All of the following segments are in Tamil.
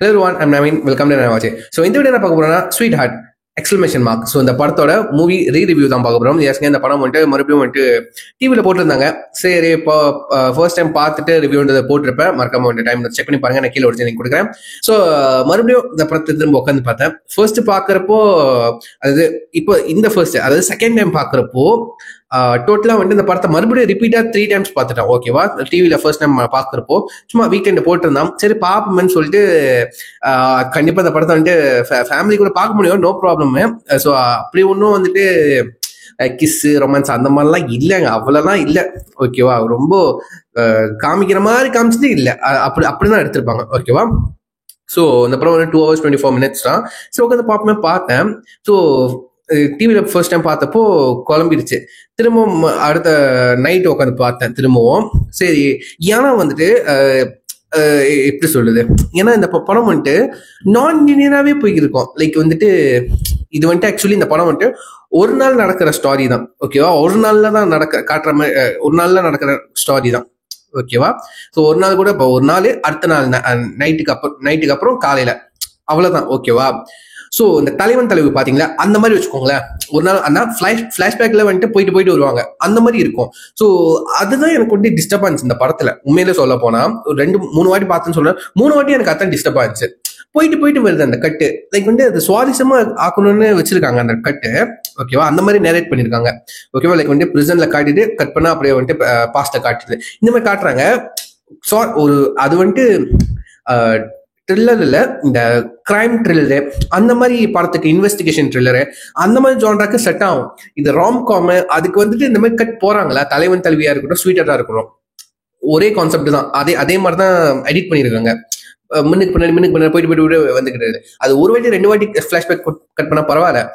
Hello everyone, I'm Naveen. Welcome to Navache. So இந்த வீடியோ என்ன பார்க்க போறோம்னா sweet heart exclamation mark. So இந்த படத்தோட மூவி ரீரிவ்யூ தான் பார்க்க போறோம். ஏஸ்ங்க இந்த படம் வந்துட்டு மறுபடியும் வந்துட்டு டிவியில் போட்டிருந்தாங்க. சரி இப்போ ஃபர்ஸ்ட் டைம் பார்த்துட்டு ரிவ்யூன்றதை போட்டிருப்பேன். மறக்காம வந்து டைம் செக் பண்ணி பாருங்க. நான் கீழே ஒரு லிங்க் கொடுக்குறேன். ஸோ மறுபடியும் இந்த படத்தை திரும்ப உட்காந்து பார்த்தேன். ஃபர்ஸ்ட் பார்க்குறப்போ அதாவது இப்போ இந்த ஃபர்ஸ்ட் அதாவது செகண்ட் டைம் பார்க்குறப்போ டோட்டலா வந்து இந்த படத்தை மறுபடியும் ரிப்பீட்டா 3 times பார்த்துட்டேன். ஓகேவா, டிவியில ஃபர்ஸ்ட் டைம் பார்க்குறப்போ சும்மா வீக்கெண்ட் போட்டிருந்தான். சரி பாப்போம்னு சொல்லிட்டு கண்டிப்பா இந்த படத்தை வந்துட்டு ஃபேமிலி கூட பார்க்க முடியும், நோ ப்ராப்ளம். ஸோ அப்படி ஒன்றும் வந்துட்டு கிஸ்ஸு ரொமான்ஸ் அந்த மாதிரிலாம் இல்லைங்க, அவ்வளோலாம் இல்லை. ஓகேவா, ரொம்ப காமிக்கிற மாதிரி காமிச்சது இல்லை, அப்படிதான் எடுத்திருப்பாங்க. ஓகேவா, ஸோ இந்த படம் வந்து 2 hours 24 minutes தான். ஸோ உட்காந்து பார்ப்போமே பார்த்தேன். ஸோ டிவியில் ஃபர்ஸ்ட் டைம் பார்த்தப்போ குழம்பிடுச்சு. திரும்பவும் அடுத்த நைட் உட்காந்து பார்த்தேன் திரும்பவும். சரி, ஏன்னா வந்துட்டு எப்படி சொல்றது, ஏன்னா இந்த படம் வந்துட்டு நான் லீனியராகவே போயிருக்கோம். லைக் வந்துட்டு இது வந்துட்டு ஆக்சுவலி இந்த படம் வந்துட்டு ஒரு நாள் நடக்கிற ஸ்டாரி தான். ஓகேவா, ஒரு நாள்ல தான் காட்டுற மாதிரி, ஒரு நாள்ல நடக்கிற ஸ்டாரி தான். ஓகேவா, ஸோ ஒரு நாள் கூட இப்போ ஒரு நாள், அடுத்த நாள் நைட்டுக்கு அப்புறம் காலையில, அவ்வளவுதான். ஓகேவா, ஸோ இந்த தலைவன் தலைவி பாத்தீங்களா, அந்த மாதிரி வச்சுக்கோங்களேன். ஒரு நாள் அந்த ஃபிளாஷ்பேக்ல வந்துட்டு போயிட்டு வருவாங்க, அந்த மாதிரி இருக்கும். ஸோ அதுதான் எனக்கு வந்து டிஸ்டர்பன்ஸ் இந்த படத்துல. உண்மையில சொல்ல போனா ஒரு 2-3 வாட்டி பார்த்தேன்னு சொல்றேன். 3 வாட்டி எனக்கு அதான் டிஸ்டர்பன்ஸ். போயிட்டு வருது அந்த கட்டு. லைக் வந்து அது சுவாரஸ்யமா ஆக்கணும்னு வச்சிருக்காங்க அந்த கட்டு. ஓகேவா, அந்த மாதிரி நேரேட் பண்ணிருக்காங்க. ஓகேவா, லைக் வந்து பிரிசன்ல காட்டிட்டு கட் பண்ணா அப்படியே வந்துட்டு பாஸ்ட காட்டுது, இந்த மாதிரி காட்டுறாங்க. ஒரு அது வந்துட்டு த்ரில்லர் இல்ல, இந்த கிரைம் த்ரில்லரு அந்த மாதிரி படத்துக்கு, இன்வெஸ்டிகேஷன் த்ரில்லரு அந்த மாதிரி ஜான்ராக்கு செட் ஆகும். இது ராம்காம், அதுக்கு வந்துட்டு இந்த மாதிரி கட் போறாங்களா, தலைவன் தலைவியா இருக்கட்டும், ஸ்வீட்டரா இருக்கட்டும், ஒரே கான்செப்ட் தான். அதே மாதிரி தான் எடிட் பண்ணிருக்காங்க. மின்னுக்கு பின்னாடி போயிட்டு வந்துக்கிட்டு அது ஒரு வாட்டி 2 வாட்டி ஃபிளாஷ்பேக் கட் பண்ணா பரவாயில்ல,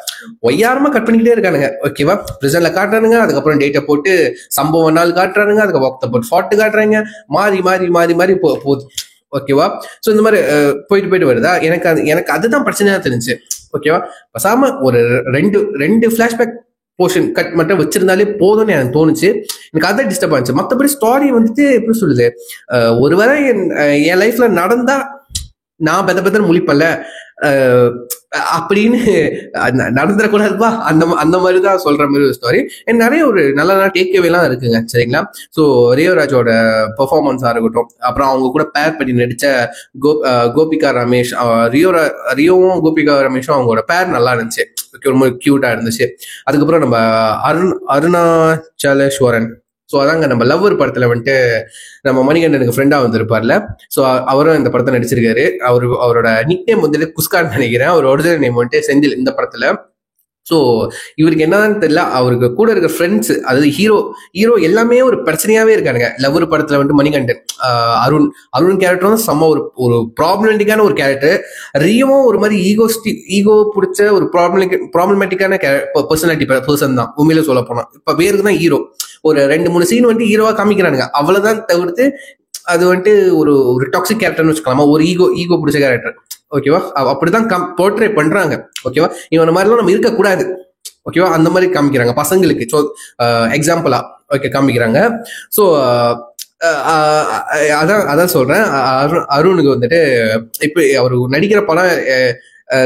ஒய்யாரமா கட் பண்ணிக்கிட்டே இருக்கானுங்க. ஓகேவா, பிரிசன்ல காட்டுறானுங்க, அதுக்கப்புறம் டேட்டை போட்டு சம்பவம் நாள் காட்டுறானுங்க, அதுக்கப்புறம் போட்டு ஃபாட்டு காட்டுறாங்க, மாறி போகுது. ஓகேவா, ஸோ இந்த மாதிரி போயிட்டு வருதா. எனக்கு அதுதான் பிரச்சனையா தெரிஞ்சு. ஓகேவா, பசாம ஒரு ரெண்டு ஃபிளாஷ்பேக் போர்ஷன் கட் மட்டும் வச்சிருந்தாலே போதும்னு எனக்கு தோணுச்சு. எனக்கு அதான் டிஸ்டர்ப் ஆச்சு. மற்றபடி ஸ்டாரி வந்துட்டு எப்படி சொல்லுது, ஒருவேளை என் லைஃப்ல நடந்தா நான் பெதன்னு முழிப்பல அப்படின்னு நடந்துடக்கூடாதுப்பா, அந்த மாதிரிதான் சொல்ற மாதிரி ஒரு ஸ்டோரி. நிறைய ஒரு நல்ல டேக்அவேலாம் இருக்குங்க. சரிங்களா, ஸோ ரியோராஜோட பெர்ஃபார்மன்ஸா இருக்கட்டும், அப்புறம் அவங்க கூட பேர் பண்ணி நடிச்ச கோபிகா ரமேஷ், ரியோவும் கோபிகா ரமேஷும் அவங்களோட பேர் நல்லா இருந்துச்சு. ரொம்ப கியூட்டா இருந்துச்சு. அதுக்கப்புறம் நம்ம அருணாச்சலேஸ்வரன், ஸோ அதாங்க நம்ம லவ்வர் படத்துல வந்துட்டு நம்ம மணிகண்டனுக்கு ஃப்ரெண்டா வந்திருப்பார்ல, ஸோ அவரும் இந்த படத்தை நடிச்சிருக்காரு. அவரோட நிக் நேம் வந்துட்டு குஸ்கான்னு நினைக்கிறேன். அவர் ஒரிஜினல் நேம் வந்துட்டு செந்தில் இந்த படத்துல. ஸோ இவருக்கு என்னன்னு தெரியல, அவருக்கு கூட இருக்க ஃப்ரெண்ட்ஸ், அதாவது ஹீரோ எல்லாமே ஒரு பிரச்சனையாவே இருக்கானுங்க. லவ்வர் படத்துல வந்துட்டு மணிகண்டன், அருண் கேரக்டரும் செம்ம ஒரு ப்ராப்ளமேட்டிக்கான ஒரு கேரக்டர். ரியோவும் ஒரு மாதிரி ஈகோ பிடிச்ச ஒரு ப்ராப்ளமேட்டிக்கான பர்சன் தான் உண்மையில சொல்ல போனா. இப்ப பேருக்கு தான் ஹீரோ. ஒரு 2-3 சீன் வந்துட்டு ஹீரோவா காமிக்கிறானுங்க, அவ்வளவுதான். தவிர்த்து அது வந்துட்டு ஒரு டாக்ஸிக் கேரக்டர்னு வச்சுக்கலாமா, ஒரு ஈகோ பிடிச்ச கேரக்டர். ஓகேவா, அப்படிதான் போர்ட்ரே பண்றாங்க. ஓகேவா, இவன மாதிரிலாம் நம்ம இருக்கக்கூடாது. ஓகேவா, அந்த மாதிரி காமிக்கிறாங்க பசங்களுக்கு. ஸோ எக்ஸாம்பிளா ஓகே காமிக்கிறாங்க. ஸோ அதான் சொல்றேன். அருணுக்கு வந்துட்டு இப்ப அவரு நடிக்கிற படம்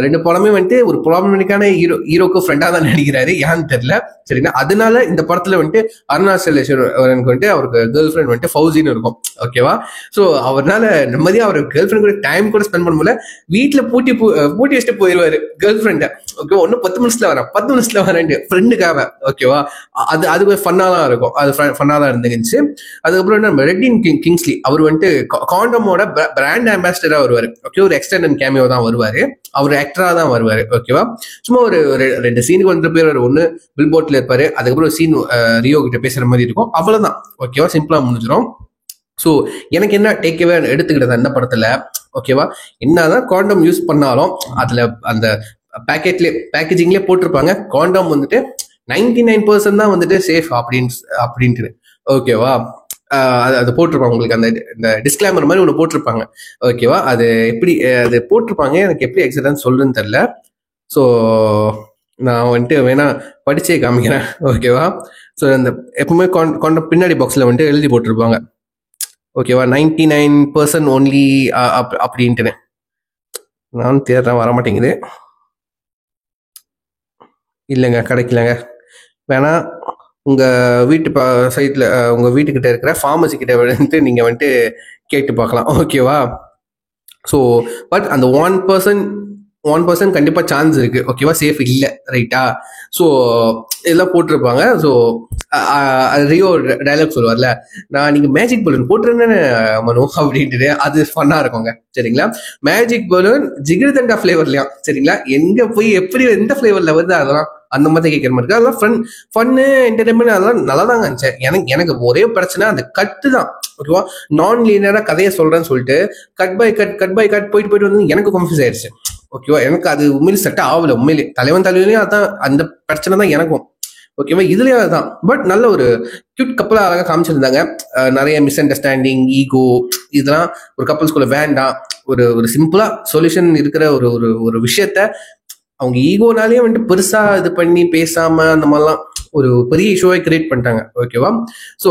2 படமே வந்துட்டு ஒரு ப்ராப்ளமேட்டிக்கான ஹீரோக்கு ஃப்ரெண்டா தான் நடிக்கிறாரு, ஏன்னு தெரியல. சரிங்களா, அதனால இந்த படத்துல வந்துட்டு அருணாச்சலேஸ்வரனுக்கு வந்துட்டு அவருக்கு கேர்ள் ஃப்ரெண்ட் வந்துட்டு ஃபௌசின்னு இருக்கும். ஓகேவா, ஸோ அவரால் நிம்மதியா அவர் கேர்ள் ஃப்ரெண்ட் கூட டைம் கூட ஸ்பெண்ட் பண்ண முடியல. வீட்டுல பூட்டி வச்சுட்டு போயிடுவாரு கேர்ள் ஃப்ரெண்டை. ஓகே, ஒன்னும் 10 நிமிஷத்துல வரேன் ஃப்ரெண்டுக்காக. ஓகேவா, அது ஃபன்னா தான் இருக்கும், அது ஃபன்னா தான் இருந்துச்சு. அதுக்கப்புறம் நம்ம ரெட்டின் கிங்ஸ்லி, அவர் வந்துட்டு காண்டமோட பிராண்ட் அம்பாசிடரா வருவாரு. ஓகே, ஒரு எக்ஸ்டெண்டட் கேமியோ தான் வருவாரு, அவர் ஆக்டரா தான் வருவாரு. ஓகேவா, சும்மா ஒரு 2 சீனுக்கு வந்து பேர், ஒன்னு பில் போட்ல இருப்பாரு, அதுக்கப்புறம் சீன் ரியோ கிட்ட பேசுற மாதிரி இருக்கும், அவ்வளவுதான். ஓகேவா, சிம்பிளா முடிஞ்சிடும். ஸோ எனக்கு என்ன டேக்அவே எடுத்துக்கிட்டது அந்த படத்துல, ஓகேவா, என்னதான் காண்டம் யூஸ் பண்ணாலும் அதுல அந்த பேக்கேஜிங்லேயே போட்டிருப்பாங்க காண்டம் வந்துட்டு 99% தான் வந்துட்டு சேஃப் அப்படின்ட்டு. ஓகேவா, அது போட்டிருப்பாங்க உங்களுக்கு, அந்த டிஸ்க்ளைமர் மாதிரி ஒன்று போட்டிருப்பாங்க. ஓகேவா, அது எப்படி அது போட்டிருப்பாங்க, எனக்கு எப்படி எக்ஸாக்டாக சொல்லுன்னு தெரியல. ஸோ நான் வந்துட்டு வேணா படிச்சே காமிக்கிறேன். ஓகேவா, ஸோ அந்த எப்பவுமே பின்னாடி பாக்ஸில் வந்துட்டு எழுதி போட்டிருப்பாங்க. ஓகேவா, 99% ஒன்லி அப்படின்ட்டு. நான் தேடுறேன், வர மாட்டேங்குது. இல்லைங்க, கிடைக்கலங்க. வேணா உங்கள் வீட்டு சைட்டில் உங்கள் வீட்டுக்கிட்ட இருக்கிற ஃபார்மசி கிட்ட வந்துட்டு நீங்கள் வந்துட்டு கேட்டு பார்க்கலாம், ஓகேவா? ஸோ பட் அந்த 1% கண்டிப்பாக சான்ஸ் இருக்கு, ஓகேவா? சேஃப் இல்லை, ரைட்டா? ஸோ இதெல்லாம் போட்டிருப்பாங்க. ஸோ ரியோ டைலாக் சொல்லுவார்ல, நான் நீங்கள் மேஜிக் பலூன் போட்டுருந்தேன்னு மனு அப்படின்ட்டு, அது ஃபன்னாக இருக்குங்க, சரிங்களா? மேஜிக் பலூன் ஜிகிர்தண்டா ஃப்ளேவர்லையும், சரிங்களா? எங்கே போய் எப்படி எந்த ஃப்ளேவரில் வருது அதெல்லாம் அந்த மாதிரி கேட்குற மாதிரி இருக்கு. அதெல்லாம் ஃபன்னு என்டர்டைன்மெண்ட் அதெல்லாம் நல்லா தாங்க இருந்துச்சு. எனக்கு ஒரே பிரச்சனை அந்த கட்டு தான், ஓகேவா? நான் லீனியரா கதையை சொல்றேன்னு சொல்லிட்டு கட் பை கட் போயிட்டு வந்து எனக்கு கன்ஃபியூஸ் ஆயிடுச்சு, ஓகேவா? எனக்கு அது உண்மையிலே செட் ஆகல. உண்மையிலே தலைவலியும் அதான் அந்த பிரச்சனை தான் எனக்கும், ஓகேவா? இதுலயும் அதுதான். பட் நல்ல ஒரு கியூட் கப்பலா அழகா காமிச்சிருந்தாங்க. நிறைய மிஸ் அண்டர்ஸ்டாண்டிங், ஈகோ, இதெல்லாம் ஒரு கப்பல்ஸ்குள்ள வேண்டாம். ஒரு ஒரு சிம்பிளா சொல்யூஷன் இருக்கிற ஒரு ஒரு ஒரு விஷயத்த அவங்க ஈகோனாலேயே வந்துட்டு பெருசா இது பண்ணி பேசாம அந்த மாதிரிலாம் ஒரு பெரிய இஷ்யூவை கிரியேட் பண்ணிட்டாங்க, ஓகேவா? ஸோ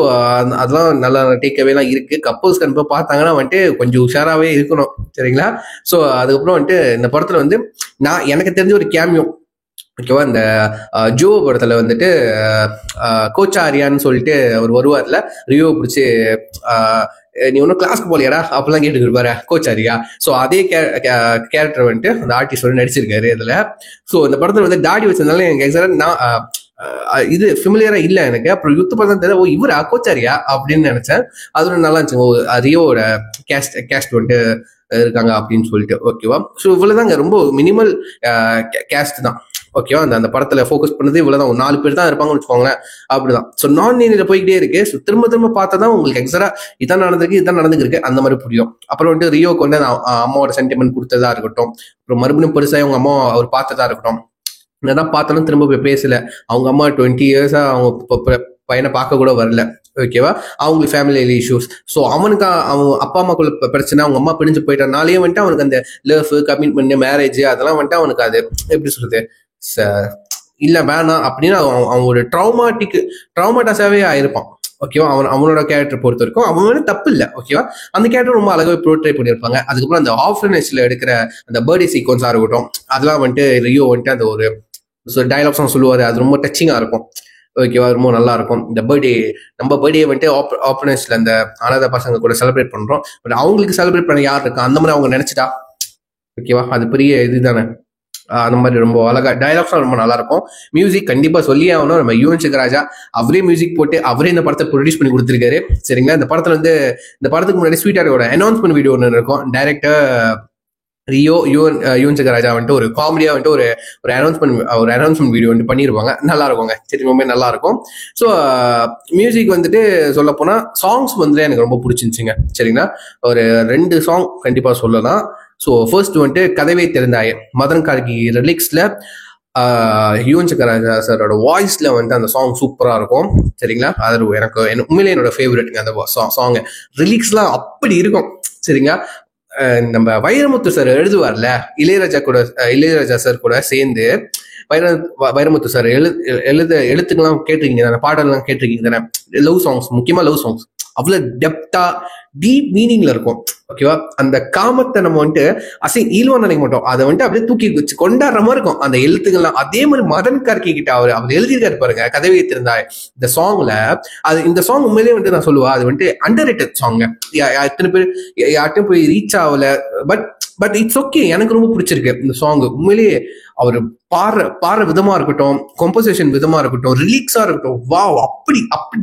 அதெல்லாம் நல்ல டேக்அவேலாம் இருக்கு. கப்பல்ஸ் கண்டிப்பாக பார்த்தாங்கன்னா வந்துட்டு கொஞ்சம் உஷாராகவே இருக்கணும், சரிங்களா? ஸோ அதுக்கப்புறம் வந்துட்டு இந்த படத்துல வந்து எனக்கு தெரிஞ்ச ஒரு கேமியோ, ஓகேவா? இந்த ஜோ படத்துல வந்துட்டு கோச்சாரியான்னு சொல்லிட்டு அவர் வருவார்ல, ரியோ பிடிச்சி நீ ஒன்றும் கிளாஸ்க்கு போலியாடா அப்பெல்லாம் கேட்டுக்கிட்டு பாரு கோச்சாரியா. ஸோ அதே கேரக்டர் வந்துட்டு அந்த ஆர்டிஸ்ட் வந்து நடிச்சிருக்காரு இதுல. ஸோ இந்த படத்துல வந்து தாடி வச்சிருந்தாலும் எனக்கு எக்ஸாக்டா நான் இது ஃபெமிலியரா இல்லை எனக்கு. அப்புறம் யுத்த படம் தெரியல, ஓ இவரா கோச்சாரியா அப்படின்னு நினைச்சேன். அது நல்லா இருந்துச்சு. ஓ ரியோவோட கேஸ்ட் வந்துட்டு இருக்காங்க அப்படின்னு சொல்லிட்டு, ஓகேவா? ஸோ இவ்வளவுதாங்க, ரொம்ப மினிமல் கேஸ்ட் தான், ஓகேவா? அந்த படத்துல ஃபோக்கஸ் பண்ணது இவ்வளவுதான், ஒரு 4 பேர் தான் இருப்பாங்கன்னு வச்சுக்கோங்களேன், அப்படிதான். ஸோ நான் நீனில போய்கிட்டே இருக்கு. ஸோ திரும்ப பார்த்தா தான் உங்களுக்கு எக்ஸரா இதான் நடந்துருக்கு அந்த மாதிரி புரியும். அப்புறம் வந்துட்டு ரியோக்கு வந்து அம்மாவோட சென்டிமெண்ட் கொடுத்ததா இருக்கட்டும், அப்புறம் மறுபடியும் பெருசாக அவங்க அம்மா அவர் பார்த்ததா இருக்கட்டும். என்னதான் பார்த்தாலும் திரும்ப போய் பேசல. அவங்க அம்மா 20 இயர்ஸா அவங்க பையனை பார்க்க கூட வரல, ஓகேவா? அவங்களுக்கு ஃபேமிலி இஷ்யூஸ். ஸோ அவனுக்கு அவன் அப்பா அம்மாக்குள்ள பிரச்சனை, அவங்க அம்மா பிரிஞ்சு போயிட்டனாலே வந்துட்டு அவனுக்கு அந்த லவ், கமிட்மெண்ட், மேரேஜ் அதெல்லாம் வந்துட்டு அவனுக்கு அது எப்படி சொல்றது இல்ல வேணாம் அப்படின்னு அவன் ஒரு ட்ராமாட்டாஸாவே ஆயிருப்பான், ஓகேவா? அவனோட கேரக்டர் பொறுத்த வரைக்கும் அவன் தப்பு இல்லை, ஓகேவா? அந்த கேரக்டர் ரொம்ப அழகாவே ப்ரோட்ரை பண்ணியிருப்பாங்க. அதுக்கப்புறம் அந்த ஆர்ஃபனேஜ்ல எடுக்கிற அந்த பர்த்டே சீக்வன்ஸா இருக்கட்டும், அதெல்லாம் வந்துட்டு ரியோ வந்துட்டு அந்த ஒரு டைலாக்ஸும் சொல்லுவாரு, அது ரொம்ப டச்சிங்கா இருக்கும், ஓகேவா? ரொம்ப நல்லா இருக்கும். இந்த நம்ம பர்த்டே வந்துட்டு ஆர்ஃபனேஜ்ல அந்த அனாதை பசங்க கூட செலிப்ரேட் பண்றோம். பட் அவங்களுக்கு செலிப்ரேட் பண்ண யார் இருக்கா அந்த மாதிரி அவங்க நினைச்சிட்டா, ஓகேவா? அது பெரிய இதுதானே. அந்த மாதிரி ரொம்ப அழகா டைலாக்ஸ்லாம் ரொம்ப நல்லா இருக்கும். மியூசிக் கண்டிப்பா சொல்லியே ஆகணும், நம்ம யுவன் சங்கர் ராஜா அவரே மியூசிக் போட்டு அவரே இந்த படத்தை ப்ரொடியூஸ் பண்ணி கொடுத்துருக்காரு, சரிங்களா? இந்த படத்துல வந்து இந்த படத்துக்கு முன்னாடி ஸ்வீட்டாரோட அனௌன்ஸ்மெண்ட் வீடியோ ஒன்று இருக்கும். டைரக்டர் யுவன் சங்கர் ராஜா வந்துட்டு ஒரு காமெடியா வந்துட்டு ஒரு அனௌன்ஸ்மெண்ட் வீடியோ வந்துட்டு பண்ணிருப்பாங்க, நல்லா இருக்குங்க, சரி, ரொம்ப நல்லா இருக்கும். ஸோ மியூசிக் வந்துட்டு சொல்ல போனா சாங்ஸ் வந்துட்டு எனக்கு ரொம்ப பிடிச்சிருந்துச்சுங்க, சரிங்களா? ஒரு 2 சாங் கண்டிப்பா சொல்லலாம். ஸோ ஃபர்ஸ்ட் வந்துட்டு கதவே திறந்தாயே, மதன் கார்கி ரிலிக்ஸ்ல யுவன் சங்கர் ராஜா சாரோட வாய்ஸ்ல வந்துட்டு அந்த சாங் சூப்பரா இருக்கும், சரிங்களா? அது எனக்கு உண்மையிலே என்னோட ஃபேவரட்டுங்க அந்த சாங். ரிலிக்ஸ்லாம் அப்படி இருக்கும், சரிங்களா? நம்ம வைரமுத்து சார் எழுதுவார்ல, இளையராஜா சார் கூட சேர்ந்து வைரமுத்து சார் எழுத்துக்கெல்லாம் கேட்டிருக்கீங்க தானே, பாடலாம் கேட்டிருக்கீங்க தானே? லவ் சாங்ஸ், முக்கியமா லவ் சாங்ஸ் அவ்வளவு டெப்தா டீப் மீனிங்ல இருக்கும், ஓகேவா? அந்த காமத்தை நம்ம வந்துட்டு ஈழ்வா நினைக்க மாட்டோம், அதை வந்துட்டு அப்படியே தூக்கி வச்சு கொண்டாடுற மாதிரி இருக்கும் அந்த எழுத்துக்கள்லாம். அதே மாதிரி மதன் கார்கி கிட்ட அவர் எழுதியிருக்காரு பாருங்க, கதவை திறந்தாய் இந்த சாங்ல. இந்த சாங் உண்மையிலேயே வந்துட்டு நான் சொல்லுவா, அது வந்துட்டு அண்டர் ரேட்டட் சாங், எத்தனை பேர் யார்ட்டும் போய் ரீச் ஆகல. பட் இட்ஸ் ஓகே, எனக்கு ரொம்ப பிடிச்சிருக்கு இந்த சாங். உண்மையிலேயே அவர் பாடுற விதமா இருக்கட்டும், கம்போசிஷன் விதமா இருக்கட்டும், ரிலீக்ஸா இருக்கட்டும், வாவ், அப்படி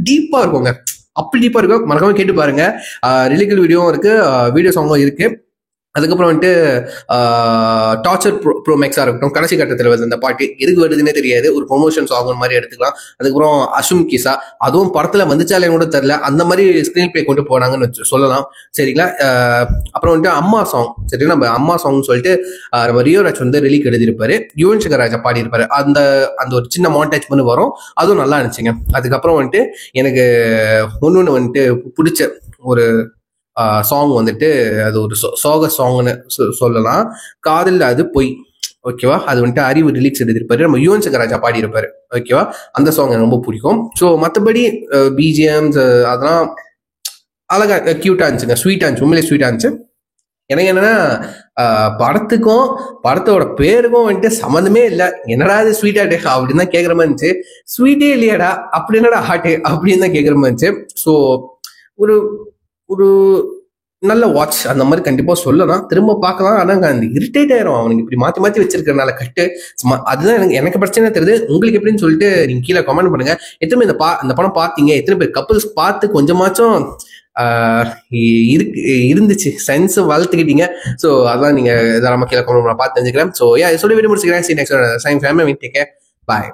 டீப்பா இருக்குங்க, அப்படி டீப்பா இருக்கும். மறக்காம கேட்டு பாருங்க. ரிலீகல் வீடியோவும் இருக்கு, வீடியோ சாங்கும் இருக்கு. அதுக்கப்புறம் வந்துட்டு டார்ச்சர் ப்ரோ மேக்ஸா இருக்கட்டும், கடைசி கட்டத்தில் வருது அந்த பாட்டு, எதுக்கு வருதுன்னே தெரியாது, ஒரு ப்ரொமோஷன் சாங் மாதிரி எடுத்துக்கலாம். அதுக்கப்புறம் அசும் கிசா, அதுவும் படத்துல வந்துச்சாலே கூட தெரியல, அந்த மாதிரி ஸ்கிரீன் பிளே கொண்டு போனாங்கன்னு சொல்லலாம், சரிங்களா? அப்புறம் வந்துட்டு அம்மா சாங், சரிங்களா? நம்ம அம்மா சாங்னு சொல்லிட்டு நம்ம ரியோராஜ் வந்து ரிலீக் எழுதியிருப்பாரு, யுவன் சங்கர் ராஜா பாடியிருப்பாரு. அந்த ஒரு சின்ன மாண்டேஜ் பண்ணி வரும், அதுவும் நல்லா இருந்துச்சுங்க. அதுக்கப்புறம் வந்துட்டு எனக்கு ஒன்னொன்று வந்துட்டு பிடிச்ச ஒரு சாங் வந்துட்டு அது ஒரு சோக சாங்னு சொல்லலாம், காதல் அது பொய், ஓகேவா? அது வந்துட்டு அறிவு ரிலீக்ஸ் எழுதியிருப்பாரு, நம்ம யுவன் சங்கர் ராஜா பாடியிருப்பாரு, ஓகேவா? அந்த சாங் எனக்கு ரொம்ப பிடிக்கும். ஸோ மற்றபடி பிஜிஎம்ஸ் அதெல்லாம் அழகா கியூட்டா இருந்துச்சுங்க, ஸ்வீட்டா இருந்துச்சு, உண்மையிலே ஸ்வீட்டா இருந்துச்சு. எனக்கு என்னன்னா படத்துக்கும் படத்தோட பேருக்கும் வந்துட்டு சம்மந்தமே இல்லை. என்னடா இது ஸ்வீட் ஹார்ட் அப்படின்னு தான் கேட்குற மாதிரி இருந்துச்சு. ஸ்வீட்டே இல்லையாடா அப்படி என்னடா ஹார்ட் அப்படின்னு தான் கேட்குற மாதிரி இருந்துச்சு. ஸோ ஒரு ஒரு நல்ல வாட்ச் அந்த மாதிரி கண்டிப்பா சொல்லலாம். திரும்ப பார்க்கலாம். ஆனா அந்த இரிட்டேட் ஆயிரும் அவனுக்கு இப்படி மாத்தி மாத்தி வச்சிருக்கனால கட்டு. அதுதான் எனக்கு பிரச்சனை தெரியுது. உங்களுக்கு எப்படின்னு சொல்லிட்டு நீங்க கீழே கமெண்ட் பண்ணுங்க. எத்தனை பேர் இந்த படம் பார்த்தீங்க, எத்தனை பேர் கப்பல்ஸ் பார்த்து கொஞ்சமாச்சும் இருந்துச்சு சென்ஸ் வளர்த்துக்கிட்டீங்க. ஸோ அதான் நீங்க இதெல்லாம் கீழே கமெண்ட் பார்த்து தெரிஞ்சுக்கிறேன். ஸோ சொல்லி வீடியோ முடிச்சுக்கிறேன். பாய்.